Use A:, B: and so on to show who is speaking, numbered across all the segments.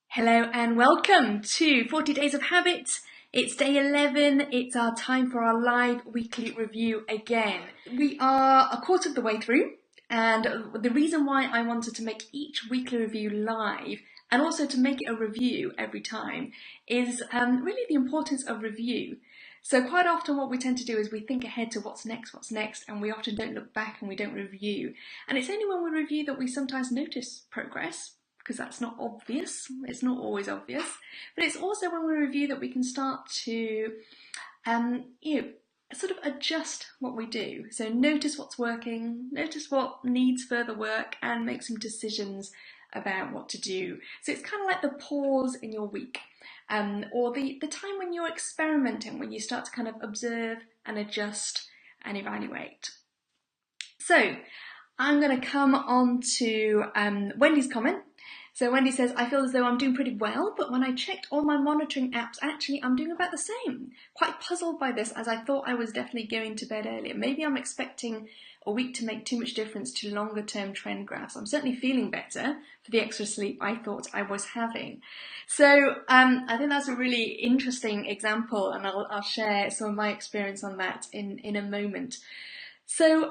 A: Hello and welcome to 40 Days of Habit. It's day 11. It's our time for our live weekly review again. We are a quarter of the way through, and the reason why I wanted to make each weekly review live and also to make it a review every time is really the importance of review. So quite often what we tend to do is we think ahead to what's next, and we often don't look back and we don't review. And it's only when we review that we sometimes notice progress, because that's not obvious. It's not always obvious. But it's also when we review that we can start to sort of adjust what we do. So notice what's working, notice what needs further work, and make some decisions about what to do. So it's kind of like the pause in your week, or the time when you're experimenting, when you start to kind of observe and adjust and evaluate. So I'm going to come on to Wendy's comment. So Wendy says, I feel as though I'm doing pretty well, but when I checked all my monitoring apps, actually I'm doing about the same. Quite puzzled by this, as I thought I was definitely going to bed earlier. Maybe I'm expecting a week to make too much difference to longer term trend graphs. I'm certainly feeling better for the extra sleep I thought I was having. So I think that's a really interesting example, and I'll share some of my experience on that in a moment. So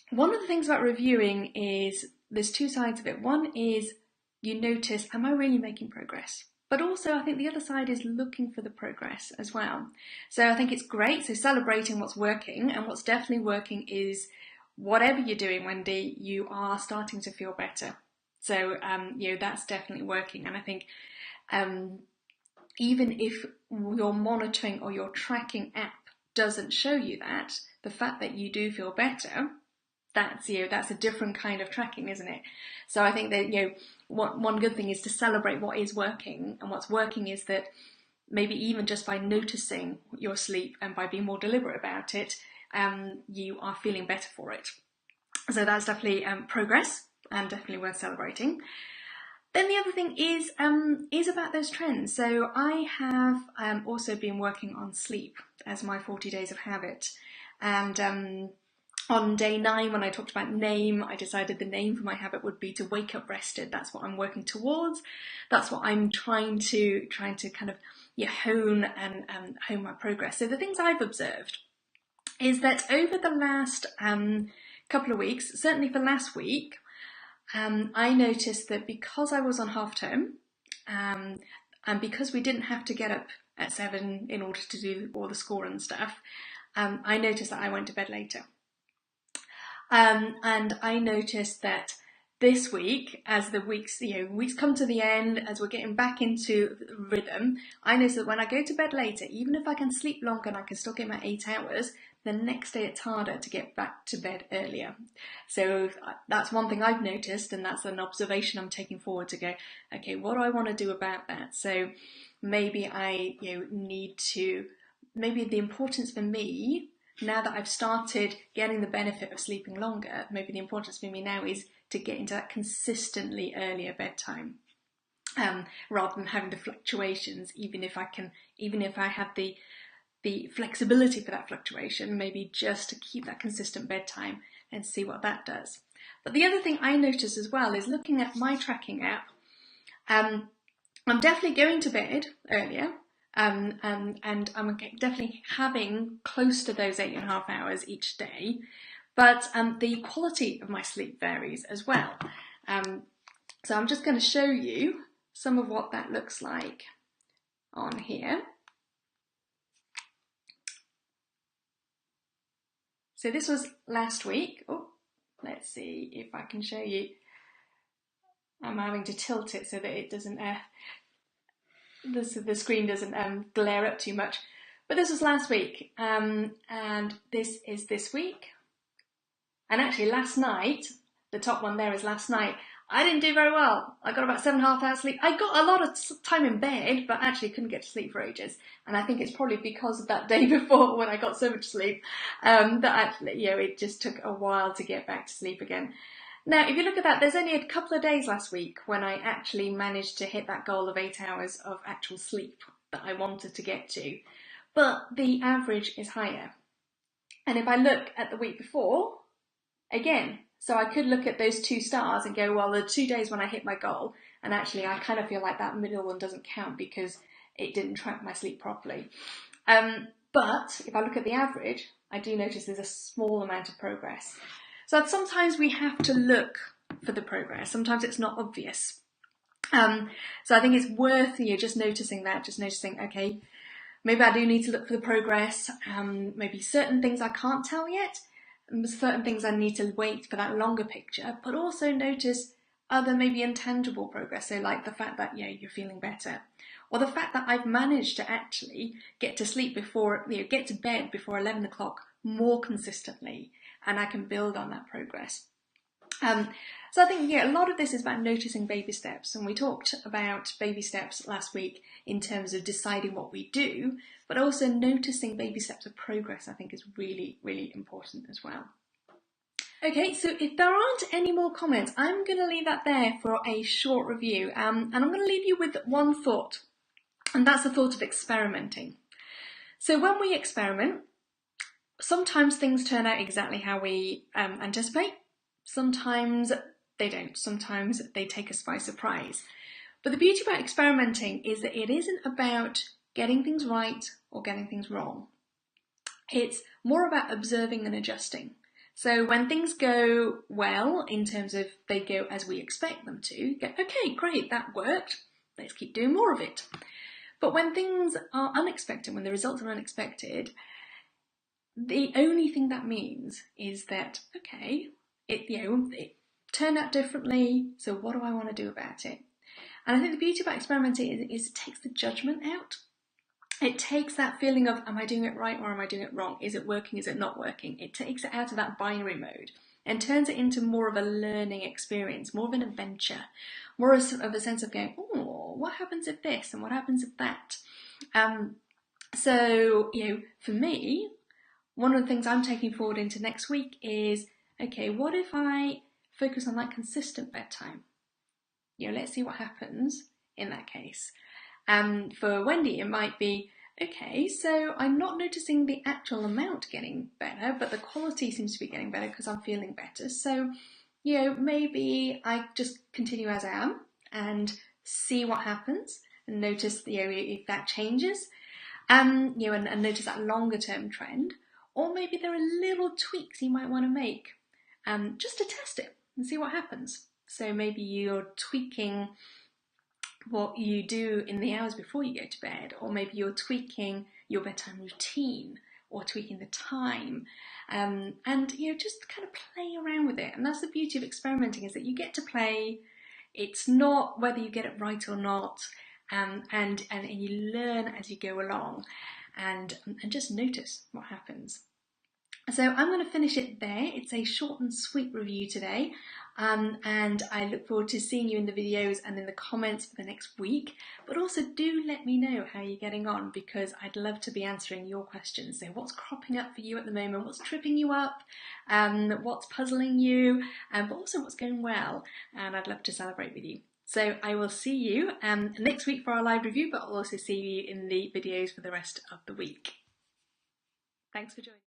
A: one of the things about reviewing is there's two sides of it. One is you notice, am I really making progress? But also I think the other side is looking for the progress as well. So I think it's great, so celebrating what's working, and what's definitely working is whatever you're doing, Wendy, you are starting to feel better. So that's definitely working. And I think even if your monitoring or your tracking app doesn't show you that, the fact that you do feel better, that's a different kind of tracking, isn't it? So I think that one good thing is to celebrate what is working, and what's working is that maybe even just by noticing your sleep and by being more deliberate about it, you are feeling better for it. So that's definitely progress and definitely worth celebrating. Then the other thing is about those trends. So I have also been working on sleep as my 40 days of habit, and on day 9, when I talked about name, I decided the name for my habit would be to wake up rested. That's what I'm working towards. That's what I'm trying to kind of hone and hone my progress. So the things I've observed is that over the last couple of weeks, certainly for last week, I noticed that because I was on half term, and because we didn't have to get up at 7 in order to do all the score and stuff, I noticed that I went to bed later. And I noticed that this week, as the weeks come to the end, as we're getting back into rhythm, I noticed that when I go to bed later, even if I can sleep longer and I can still get my 8 hours, the next day it's harder to get back to bed earlier. So that's one thing I've noticed, and that's an observation I'm taking forward to go, okay, what do I want to do about that? So maybe I need to, maybe the importance for me, now that I've started getting the benefit of sleeping longer, maybe the importance for me now is to get into that consistently earlier bedtime, rather than having the fluctuations. Even if I have the flexibility for that fluctuation, maybe just to keep that consistent bedtime and see what that does. But the other thing I notice as well is looking at my tracking app. I'm definitely going to bed earlier. And I'm definitely having close to those 8.5 hours each day, but the quality of my sleep varies as well. So I'm just going to show you some of what that looks like on here. So this was last week. Oh, let's see if I can show you. I'm having to tilt it so that it doesn't the screen doesn't glare up too much. But this was last week, and this is this week. And actually last night, the top one there is last night, I didn't do very well. I got about 7.5 hours sleep. I got a lot of time in bed, but actually couldn't get to sleep for ages. And I think it's probably because of that day before when I got so much sleep, that actually, it just took a while to get back to sleep again. Now, if you look at that, there's only a couple of days last week when I actually managed to hit that goal of 8 hours of actual sleep that I wanted to get to. But the average is higher. And if I look at the week before, again, So I could look at those 2 stars and go, well, the 2 days when I hit my goal, and actually I kind of feel like that middle one doesn't count because it didn't track my sleep properly. But if I look at the average, I do notice there's a small amount of progress. So sometimes we have to look for the progress. Sometimes it's not obvious. So I think it's worth just noticing that, just noticing, okay, maybe I do need to look for the progress. Maybe certain things I can't tell yet, and certain things I need to wait for that longer picture, but also notice other maybe intangible progress. So like the fact that, you're feeling better, or the fact that I've managed to actually get to sleep before, get to bed before 11 o'clock more consistently, and I can build on that progress. So I think, a lot of this is about noticing baby steps, and we talked about baby steps last week in terms of deciding what we do, but also noticing baby steps of progress I think is really, really important as well. Okay, so if there aren't any more comments, I'm going to leave that there for a short review, and I'm going to leave you with one thought, and that's the thought of experimenting. So when we experiment, sometimes things turn out exactly how we anticipate. Sometimes they don't. Sometimes they take us by surprise. But the beauty about experimenting is that it isn't about getting things right or getting things wrong. It's more about observing and adjusting. So when things go well, in terms of they go as we expect them to, go, okay, great, that worked. Let's keep doing more of it. But when things are unexpected, when the results are unexpected, the only thing that means is that, okay, it turned out differently, so what do I want to do about it? And I think the beauty about experimenting is it takes the judgment out. It takes that feeling of, am I doing it right or am I doing it wrong? Is it working, is it not working? It takes it out of that binary mode and turns it into more of a learning experience, more of an adventure, more of a sense of going, oh, what happens if this and what happens if that? So, for me, one of the things I'm taking forward into next week is, okay, what if I focus on that consistent bedtime? Let's see what happens in that case. For Wendy, it might be, okay, so I'm not noticing the actual amount getting better, but the quality seems to be getting better because I'm feeling better. So, maybe I just continue as I am and see what happens and notice, if that changes, and notice that longer term trend. Or maybe there are little tweaks you might want to make just to test it and see what happens. So maybe you're tweaking what you do in the hours before you go to bed, or maybe you're tweaking your bedtime routine or tweaking the time, and just kind of play around with it. And that's the beauty of experimenting, is that you get to play. It's not whether you get it right or not, and you learn as you go along, and just notice what happens. So I'm going to finish it there. It's a short and sweet review today, and I look forward to seeing you in the videos and in the comments for the next week. But also do let me know how you're getting on, because I'd love to be answering your questions. So what's cropping up for you at the moment? What's tripping you up? What's puzzling you? But also what's going well? And I'd love to celebrate with you. So I will see you next week for our live review, but I'll also see you in the videos for the rest of the week. Thanks for joining.